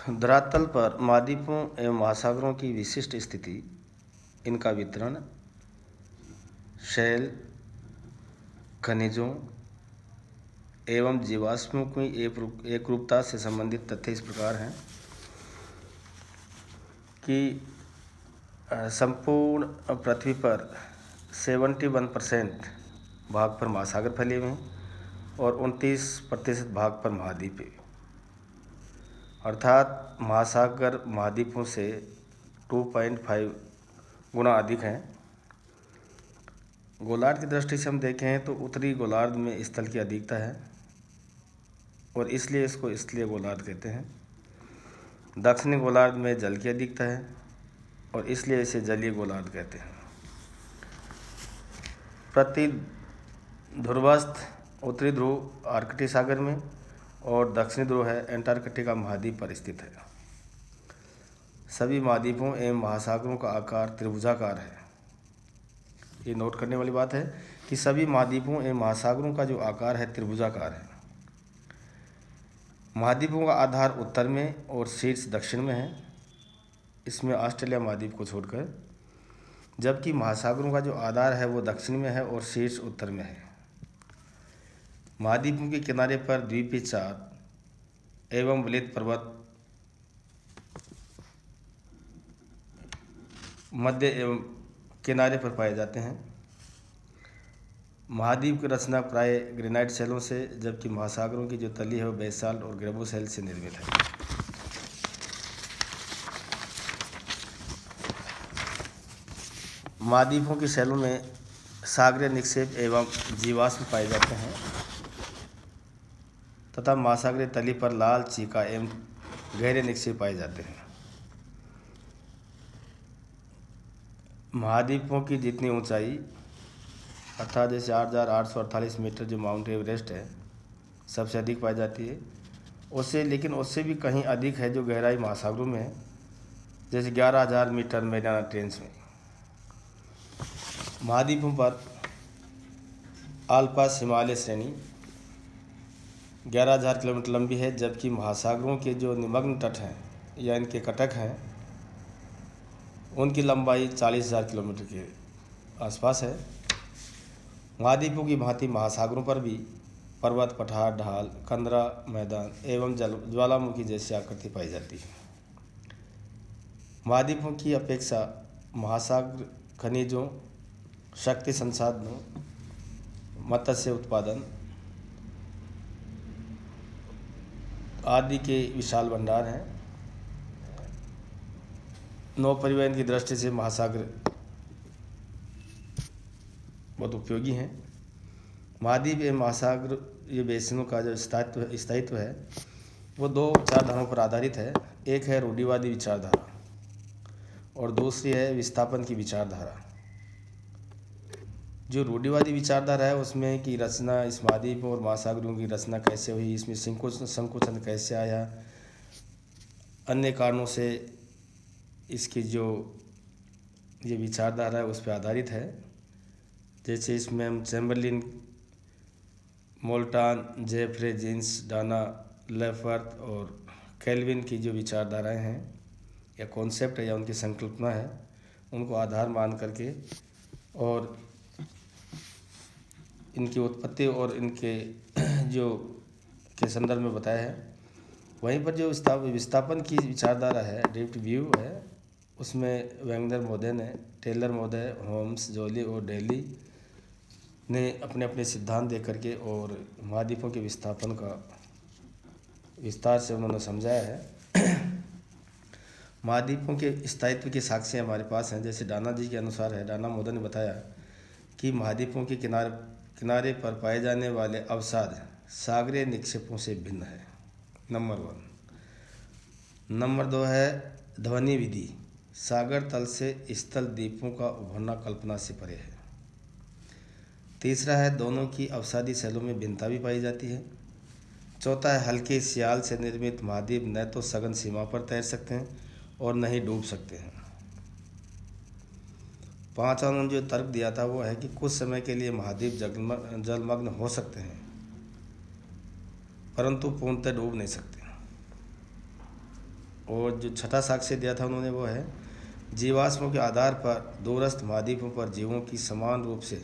धरातल पर महाद्वीपों एवं महासागरों की विशिष्ट स्थिति, इनका वितरण, शैल, खनिजों एवं जीवाश्मों की एकरूपता से संबंधित तथ्य इस प्रकार हैं कि संपूर्ण पृथ्वी पर 71% भाग पर महासागर फैले हुए हैं और 29% भाग पर महाद्वीप है। अर्थात महासागर महाद्वीपों से 2.5 गुना अधिक हैं। गोलार्ध की दृष्टि से हम देखें तो उत्तरी गोलार्ध में स्थल की अधिकता है और इसलिए इसको स्थलीय गोलार्ध कहते हैं। दक्षिणी गोलार्ध में जल की अधिकता है और इसलिए इसे जलीय गोलार्ध कहते हैं। प्रति ध्रुवस्थ उत्तरी ध्रुव आर्कटिक सागर में और दक्षिणी ध्रुव है एंटार्कटिका महाद्वीप पर स्थित है। सभी महाद्वीपों एवं महासागरों का आकार त्रिभुजाकार है। ये नोट करने वाली बात है कि सभी महाद्वीपों एवं महासागरों का जो आकार है त्रिभुजाकार है। महाद्वीपों का आधार उत्तर में और शीर्ष दक्षिण में है, इसमें ऑस्ट्रेलिया महाद्वीप को छोड़कर, जबकि महासागरों का जो आधार है वो दक्षिण में है और शीर्ष उत्तर में है। महाद्वीपों के किनारे पर द्वीपीय चाप एवं वलित पर्वत मध्य एवं किनारे पर पाए जाते हैं। महाद्वीप की रचना प्राय ग्रेनाइट शैलों से, जबकि महासागरों की जो तली है वो बेसाल्ट और ग्रेबोशैल से निर्मित है। महाद्वीपों की शैलों में सागरीय निक्षेप एवं जीवाश्म पाए जाते हैं तथा महासागरीय तली पर लाल, चीका एवं गहरे निक्षेप पाए जाते हैं। महाद्वीपों की जितनी ऊंचाई, अर्थात जैसे 8,848 मीटर जो माउंट एवरेस्ट है सबसे अधिक पाई जाती है, उससे भी कहीं अधिक है जो गहराई महासागरों में है, जैसे 11,000 मीटर मैरियाना ट्रेंच में। महाद्वीपों पर आल्पास हिमालय श्रेणी 11,000 किलोमीटर लंबी है, जबकि महासागरों के जो निमग्न तट हैं या इनके कटक हैं उनकी लंबाई 40,000 किलोमीटर के आसपास है। महाद्वीपों की भांति महासागरों पर भी पर्वत, पठार, ढाल, कंदरा मैदान एवं ज्वालामुखी जैसी आकृति पाई जाती है। महाद्वीपों की अपेक्षा महासागर खनिजों, शक्ति संसाधनों, मत्स्य उत्पादन आदि के विशाल भंडार हैं। नौ परिवहन की दृष्टि से महासागर बहुत उपयोगी हैं। महाद्वीप एवं महासागर ये बेसिनों का जो स्थायित्व है वो दो विचारधाराओं पर आधारित है। एक है रूढ़िवादी विचारधारा और दूसरी है विस्थापन की विचारधारा। जो रूढ़िवादी विचारधारा है उसमें कि रचना, इस महाद्वीप और महासागरों की रचना कैसे हुई, इसमें संकुचन कैसे आया, अन्य कारणों से इसकी जो ये विचारधारा है उस पर आधारित है। जैसे इसमें हम चैम्बरलिन, मोल्टान, जेफरे, जीन्स, डाना, लेफर्थ और कैल्विन की जो विचारधाराएं हैं या कॉन्सेप्ट है या उनकी संकल्पना है, उनको आधार मान करके और इनकी उत्पत्ति और इनके जो के संदर्भ में बताया है। वहीं पर जो विस्थापन की विचारधारा है, ड्रिफ्ट व्यू है, उसमें वेंगनर महोदय ने, टेलर महोदय, होम्स, जोली और डेली ने अपने अपने सिद्धांत दे करके और महाद्वीपों के विस्थापन का विस्तार से उन्होंने समझाया है। महाद्वीपों के स्थायित्व की साक्ष्य हमारे पास हैं। जैसे डाना जी के अनुसार है, डाना महोदय ने बताया कि महाद्वीपों के किनारे पर पाए जाने वाले अवसाद सागरीय निक्षेपों से भिन्न है, नंबर 1। नंबर 2 है ध्वनि विधि, सागर तल से स्थल द्वीपों का उभरना कल्पना से परे है। तीसरा है दोनों की अवसादी शैलों में भिन्नता भी पाई जाती है। चौथा है हल्के सियाल से निर्मित महाद्वीप न तो सघन सीमा पर तैर सकते हैं और न ही डूब सकते हैं। पांचवा उन्होंने जो तर्क दिया था वो है कि कुछ समय के लिए महाद्वीप जलमग्न हो सकते हैं परंतु पूर्णतः डूब नहीं सकते। और जो छठा साक्ष्य दिया था उन्होंने वो है, जीवाश्मों के आधार पर दूरस्थ महाद्वीपों पर जीवों की समान रूप से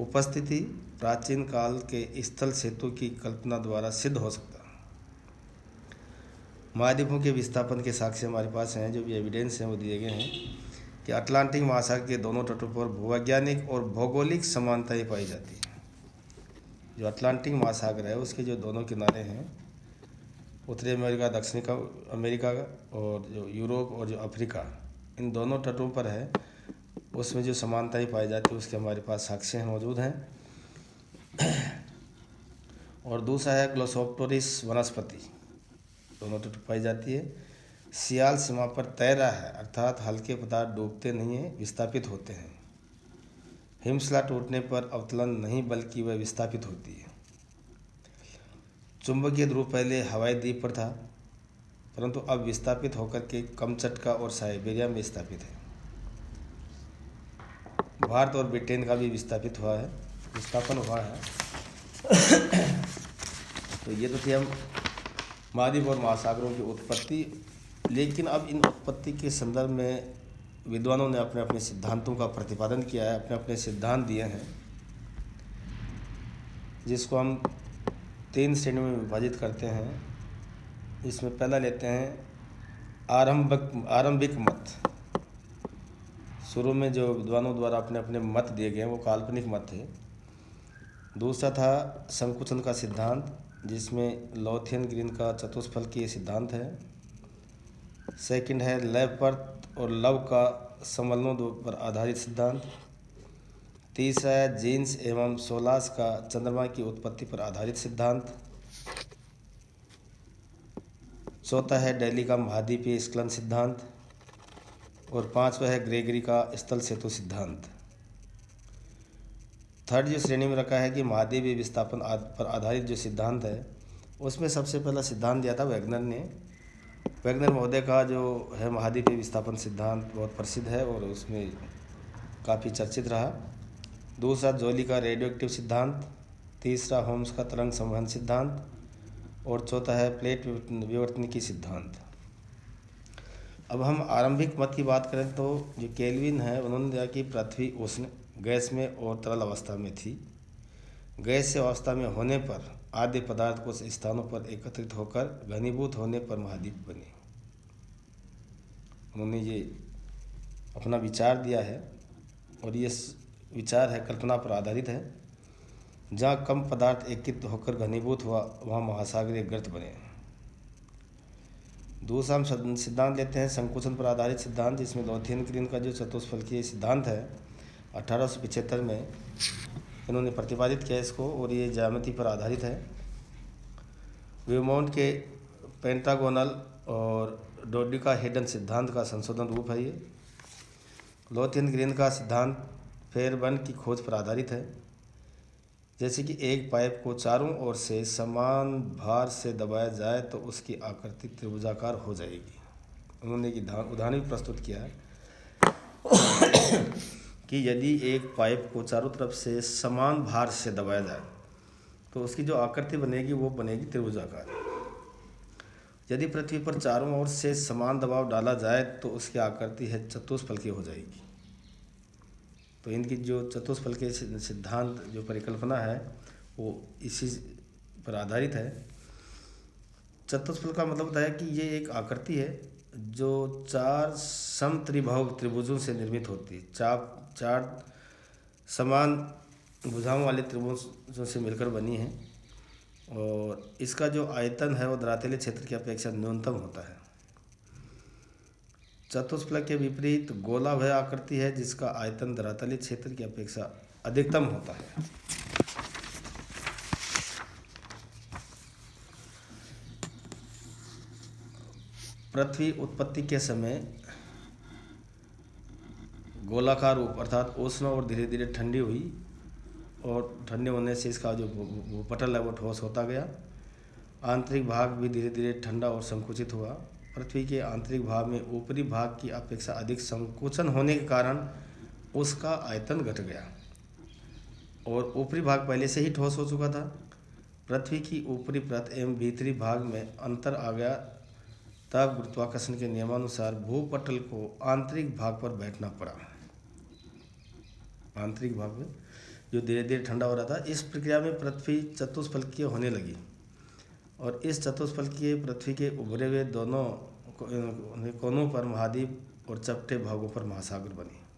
उपस्थिति प्राचीन काल के स्थल सेतु की कल्पना द्वारा सिद्ध हो सकता है। महाद्वीपों के विस्थापन के साक्ष्य हमारे पास हैं, जो भी एविडेंस हैं वो दिए गए हैं कि अटलांटिक महासागर के दोनों तटों पर भूवैज्ञानिक और भौगोलिक समानताएं पाई जाती हैं। जो अटलांटिक महासागर है उसके जो दोनों किनारे हैं, उत्तरी अमेरिका, दक्षिणी अमेरिका और जो यूरोप और जो अफ्रीका, इन दोनों तटों पर है, उसमें जो समानताएं पाई जाती है उसके हमारे पास साक्ष्य मौजूद हैं। और दूसरा है ग्लोसोप्टोरिस वनस्पति, दोनों तट पाई जाती है। सियाल सीमा पर तैर रहा है, अर्थात हल्के पदार्थ डूबते नहीं हैं, विस्थापित होते हैं। हिमशिला टूटने पर अवतलन नहीं बल्कि वह विस्थापित होती है। चुंबकीय ध्रुव पहले हवाई द्वीप पर था, परंतु अब विस्थापित होकर के कमचटका और साइबेरिया में स्थापित है। भारत और ब्रिटेन का भी विस्थापन हुआ है। तो ये तो थी हम महाद्वीप और महासागरों की उत्पत्ति। लेकिन अब इन उत्पत्ति के संदर्भ में विद्वानों ने अपने अपने सिद्धांतों का प्रतिपादन किया है, अपने अपने सिद्धांत दिए हैं, जिसको हम 3 श्रेणियों में विभाजित करते हैं। इसमें पहला लेते हैं आरंभिक मत। शुरू में जो विद्वानों द्वारा अपने अपने मत दिए गए हैं वो काल्पनिक मत थे। दूसरा था संकुचन का सिद्धांत, जिसमें लॉथियन ग्रीन का चतुष्फलकीय सिद्धांत है। सेकंड है लेपर्थ और लव का समलनों पर आधारित सिद्धांत। तीसरा है जीन्स एवं सोलास का चंद्रमा की उत्पत्ति पर आधारित सिद्धांत। चौथा है डेली का महाद्वीपीय स्खलन सिद्धांत। और पांचवा है ग्रेगरी का स्थल सेतु सिद्धांत। थर्ड जो श्रेणी में रखा है कि महाद्वीपीय विस्थापन पर आधारित जो सिद्धांत है, उसमें सबसे पहला सिद्धांत दिया था वैगनर ने। वैगनर महोदय का जो है महाद्वीपीय विस्थापन सिद्धांत बहुत प्रसिद्ध है और उसमें काफ़ी चर्चित रहा। दूसरा जोली का रेडियो एक्टिव सिद्धांत। तीसरा होम्स का तरंग संवहन सिद्धांत। और चौथा है प्लेट विवर्तनिकी सिद्धांत। अब हम आरंभिक मत की बात करें तो जो केल्विन है उन्होंने दिया कि पृथ्वी उष्ण, गैस में और तरल अवस्था में थी। गैस अवस्था में होने पर आद्य पदार्थ कुछ स्थानों पर एकत्रित होकर घनीभूत होने पर महाद्वीप बने। उन्होंने ये अपना विचार दिया है और ये विचार है कल्पना पर आधारित है। जहाँ कम पदार्थ एकत्रित होकर घनीभूत हुआ वहाँ महासागरीय गर्त बने। दूसरा हम सिद्धांत लेते हैं संकुचन पर आधारित सिद्धांत, जिसमें लॉथियन ग्रीन का जो चतुष्फलकीय सिद्धांत है 1875 में इन्होंने प्रतिपादित किया इसको, और ये ज्यामिति पर आधारित है। व्यूमोंट के पेंटागोनल और डोडेकाहेड्रन सिद्धांत का संशोधन रूप है ये। लॉथियन ग्रीन का सिद्धांत फेयरबर्न की खोज पर आधारित है, जैसे कि एक पाइप को चारों ओर से समान भार से दबाया जाए तो उसकी आकृति त्रिभुजाकार हो जाएगी। उन्होंने एक उदाहरण भी प्रस्तुत किया है कि यदि एक पाइप को चारों तरफ से समान भार से दबाया जाए तो उसकी जो आकृति बनेगी वो बनेगी त्रिभुजाकार। यदि पृथ्वी पर चारों ओर से समान दबाव डाला जाए तो उसकी आकृति है चतुष्फलकीय हो जाएगी। तो इनकी जो चतुष्फलकीय सिद्धांत जो परिकल्पना है वो इसी पर आधारित है। चतुष्फलक का मतलब होता है कि ये एक आकृति है जो 4 समत्रिभुज त्रिभुजों से निर्मित होती है। 4 समान भुजाओं वाले त्रिभुजों से मिलकर बनी है और इसका जो आयतन है वो धरातलीय क्षेत्र की अपेक्षा न्यूनतम होता है। चतुष्फलक के विपरीत गोला वह आकृति है जिसका आयतन धरातलीय क्षेत्र की अपेक्षा अधिकतम होता है। पृथ्वी उत्पत्ति के समय गोलाकार रूप अर्थात उष्ण और धीरे धीरे ठंडी हुई और ठंडे होने से इसका जो भूपटल है वो ठोस होता गया। आंतरिक भाग भी धीरे धीरे ठंडा और संकुचित हुआ। पृथ्वी के आंतरिक भाग में ऊपरी भाग की अपेक्षा अधिक संकुचन होने के कारण उसका आयतन घट गया और ऊपरी भाग पहले से ही ठोस हो चुका था। पृथ्वी की ऊपरी परत एवं भीतरी भाग में अंतर आ गया तब गुरुत्वाकर्षण के नियमानुसार भूपटल को आंतरिक भाग पर बैठना पड़ा। आंतरिक भाग में जो धीरे धीरे ठंडा हो रहा था, इस प्रक्रिया में पृथ्वी चतुष्फलकीय होने लगी और इस चतुष्फलकीय पृथ्वी के उभरे हुए दोनों कोनों पर महाद्वीप और चपटे भागों पर महासागर बने।